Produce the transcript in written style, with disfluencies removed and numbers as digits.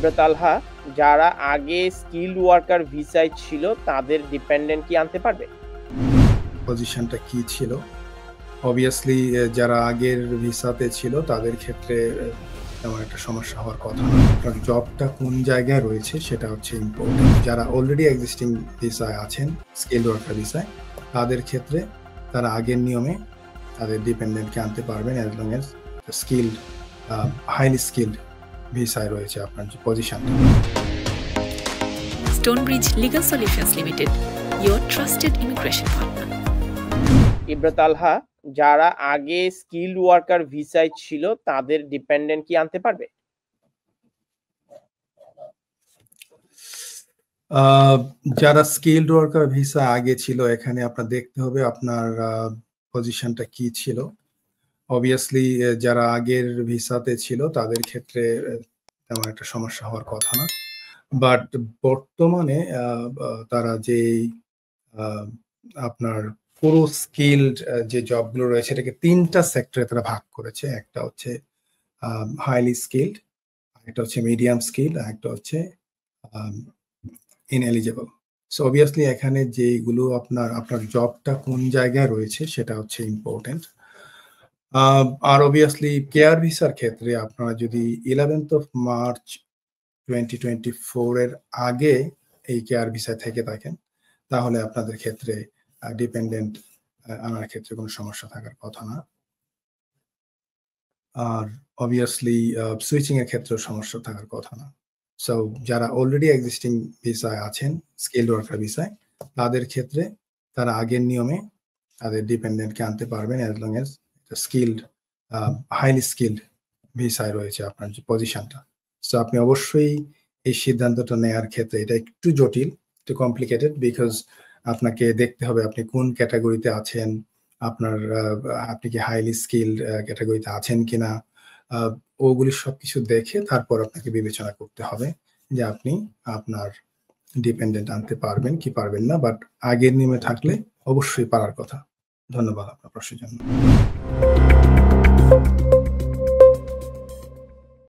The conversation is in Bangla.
ইবরাত আলহা, যারা আগে স্কিলড ওয়ার্কার ভিসায় ছিল তাদের ডিপেন্ডেন্ট কি আনতে পারবে? পজিশনটা কি ছিল? অবভিয়াসলি যারা আগের ভিসাতে ছিল তাদের ক্ষেত্রে তেমন একটা সমস্যা হওয়ার কথা না। আপনার জবটা কোন জায়গায় রয়েছে সেটা হচ্ছে ইম্পর্টেন্ট। যারা অলরেডি এক্সিস্টিং ভিসায় আছেন, স্কিলড ওয়ার্কার ভিসায়, তাদের ক্ষেত্রে তারা আগের নিয়মে তাদের ডিপেন্ডেন্টকে আনতে পারবেন as long as skilled, highly skilled ভিসায় রয়েছে আপনার যে পজিশনটা। Stonebridge Legal Solutions Limited, your trusted immigration partner. ইবরাত Alha, যারা আগে স্কিলড ওয়ার্কার ভিসায় ছিল তাদের ডিপেন্ডেন্ট কি আনতে পারবে? যারা স্কিলড ওয়ার্কার ভিসা আগে ছিল, এখানে আপনার দেখতে হবে আপনার পজিশনটা কি ছিল। অবভিয়াসলি যারা আগের ভিসাতে ছিল তাদের ক্ষেত্রে তেমন একটা সমস্যা হওয়ার কথা না। বাট বর্তমানে তারা যেই আপনার পুরো স্কিলড যে জবগুলো রয়েছে এটাকে ৩টা সেক্টরে তারা ভাগ করেছে। একটা হচ্ছে হাইলি স্কিলড, একটা হচ্ছে মিডিয়াম স্কিল, আর একটা হচ্ছে ইনএলিজিবল। সো অবভিয়াসলি এখানে যেগুলো আপনার জবটা কোন জায়গায় রয়েছে সেটা হচ্ছে ইম্পর্টেন্ট। আর অবভিয়াসলি কেয়ার ভিসার ক্ষেত্রে আপনারা যদি 11th of March 2024 এর আগে এই কেয়ার ভিসা থেকে থাকেন তাহলে আপনাদের ক্ষেত্রে ডিপেন্ডেন্ট আনার ক্ষেত্রে কোনো সমস্যা থাকার কথা না। আর অবভিয়াসলি সুইচিং এর ক্ষেত্রেও সমস্যা থাকার কথা না। সো যারা অলরেডি এক্সিস্টিং ভিসায় আছেন, স্কিলড ওয়ার্কার ভিসায়, তাদের ক্ষেত্রে তারা আগের নিয়মে তাদের ডিপেন্ডেন্টকে আনতে পারবেন as long as skilled, highly skilled ভিসায় রয়েছে আপনার যে পজিশনটা। সো আপনি অবশ্যই এই সিদ্ধান্তটা নেওয়ার ক্ষেত্রে এটা একটু জটিল, একটু কমপ্লিকেটেড, বিকজ আপনাকে দেখতে হবে আপনি কোন ক্যাটাগরিতে আছেন, আপনি কি হাইলি স্কিলড ক্যাটাগরিতে আছেন কিনা, ওগুলি সবকিছু দেখে তারপর আপনাকে বিবেচনা করতে হবে যে আপনি আপনার ডিপেন্ডেন্ট আনতে পারবেন কি পারবেন না। বাট আগের নিয়মে থাকলে অবশ্যই পারার কথা। ধন্যবাদ আপনার প্রশ্নের জন্য।